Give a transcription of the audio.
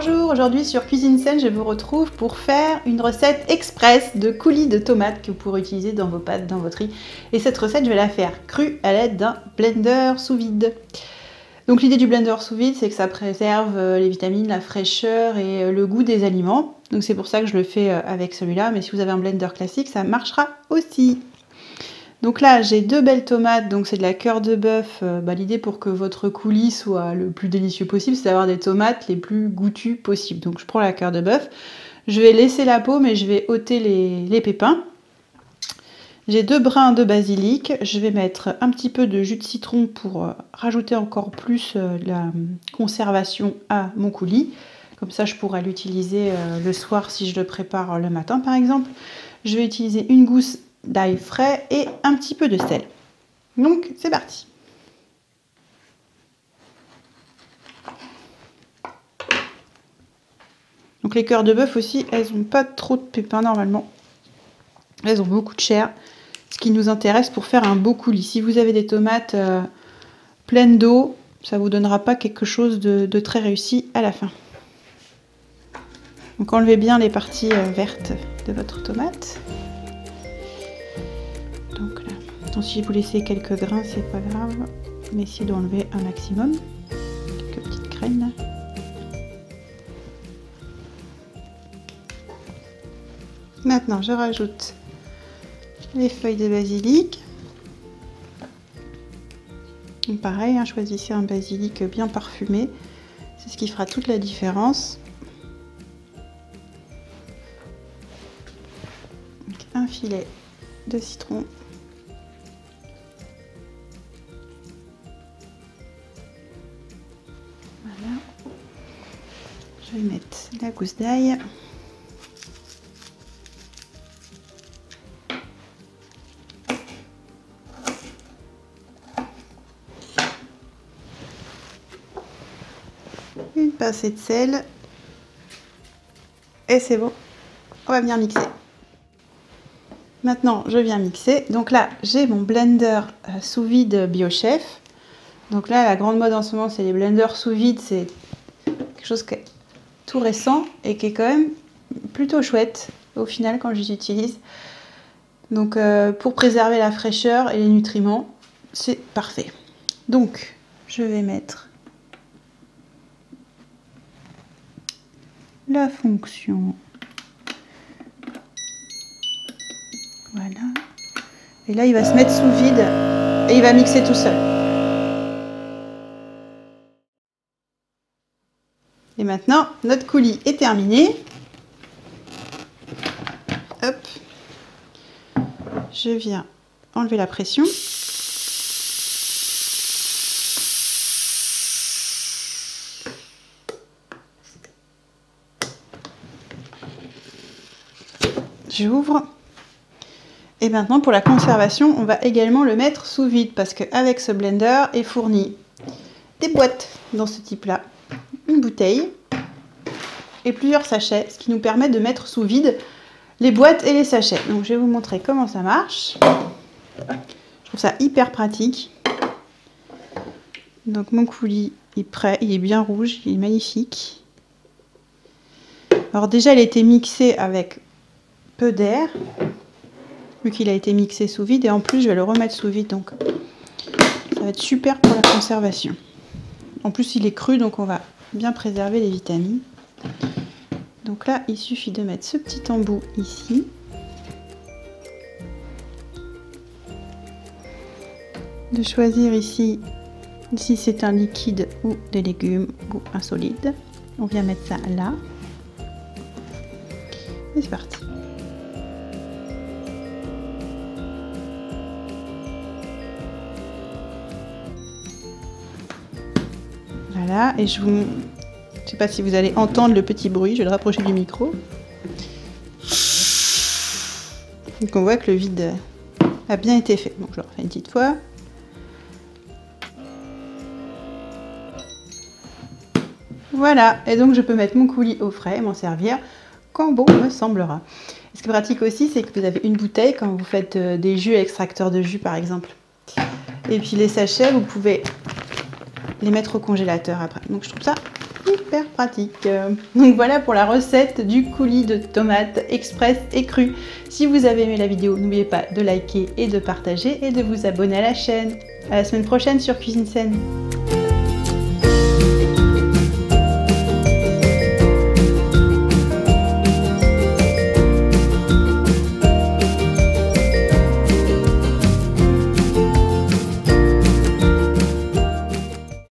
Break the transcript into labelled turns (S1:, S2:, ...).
S1: Bonjour, aujourd'hui sur Cuisine Saine, je vous retrouve pour faire une recette express de coulis de tomates que vous pourrez utiliser dans vos pâtes, dans votre riz. Et cette recette, je vais la faire crue à l'aide d'un blender sous vide. Donc l'idée du blender sous vide, c'est que ça préserve les vitamines, la fraîcheur et le goût des aliments. Donc c'est pour ça que je le fais avec celui-là, mais si vous avez un blender classique, ça marchera aussi. Donc là, j'ai deux belles tomates, donc c'est de la cœur de bœuf. L'idée pour que votre coulis soit le plus délicieux possible, c'est d'avoir des tomates les plus goûtues possibles. Donc je prends la cœur de bœuf, je vais laisser la peau, mais je vais ôter les pépins. J'ai deux brins de basilic, je vais mettre un petit peu de jus de citron pour rajouter encore plus la conservation à mon coulis. Comme ça, je pourrais l'utiliser le soir si je le prépare le matin, par exemple. Je vais utiliser une gousse d'ail frais et un petit peu de sel. Donc c'est parti. Donc les cœurs de bœuf aussi, elles n'ont pas trop de pépins normalement. Elles ont beaucoup de chair, ce qui nous intéresse pour faire un beau coulis. Si vous avez des tomates pleines d'eau, ça ne vous donnera pas quelque chose de très réussi à la fin. Donc enlevez bien les parties vertes de votre tomate. Donc là, donc si vous laissez quelques grains, c'est pas grave, mais essayez d'enlever un maximum, quelques petites graines. Maintenant, je rajoute les feuilles de basilic. Et pareil, hein, choisissez un basilic bien parfumé, c'est ce qui fera toute la différence. Donc, un filet de citron. Je vais mettre la gousse d'ail. Une pincée de sel. Et c'est bon. On va venir mixer. Maintenant, je viens mixer. Donc là, j'ai mon blender sous vide BioChef. Donc là, la grande mode en ce moment, c'est les blenders sous vide. C'est quelque chose qui est tout récent et qui est quand même plutôt chouette au final quand je les utilise. Donc pour préserver la fraîcheur et les nutriments, c'est parfait. Donc je vais mettre la fonction, voilà, et là il va se mettre sous vide et il va mixer tout seul. Et maintenant, notre coulis est terminé. Hop. Je viens enlever la pression. J'ouvre. Et maintenant, pour la conservation, on va également le mettre sous vide parce qu'avec ce blender est fourni des boîtes dans ce type-là. Une bouteille et plusieurs sachets, ce qui nous permet de mettre sous vide les boîtes et les sachets. Donc je vais vous montrer comment ça marche. Je trouve ça hyper pratique. Donc mon coulis est prêt, il est bien rouge, il est magnifique. Alors déjà il a été mixé avec peu d'air, vu qu'il a été mixé sous vide, et en plus je vais le remettre sous vide, donc ça va être super pour la conservation. En plus il est cru, donc on va bien préserver les vitamines. Donc là, il suffit de mettre ce petit embout ici. De choisir ici si c'est un liquide ou des légumes ou un solide. On vient mettre ça là. Et c'est parti. Voilà, et je ne sais pas si vous allez entendre le petit bruit, je vais le rapprocher du micro. Donc on voit que le vide a bien été fait. Bon, je le refais une petite fois. Voilà, et donc je peux mettre mon coulis au frais et m'en servir quand bon me semblera. Et ce qui est pratique aussi, c'est que vous avez une bouteille quand vous faites des jus, extracteurs de jus par exemple. Et puis les sachets, vous pouvez les mettre au congélateur après. Donc je trouve ça super pratique. Donc voilà pour la recette du coulis de tomates express et cru. Si vous avez aimé la vidéo, n'oubliez pas de liker et de partager et de vous abonner à la chaîne. À la semaine prochaine sur Cuisine Saine.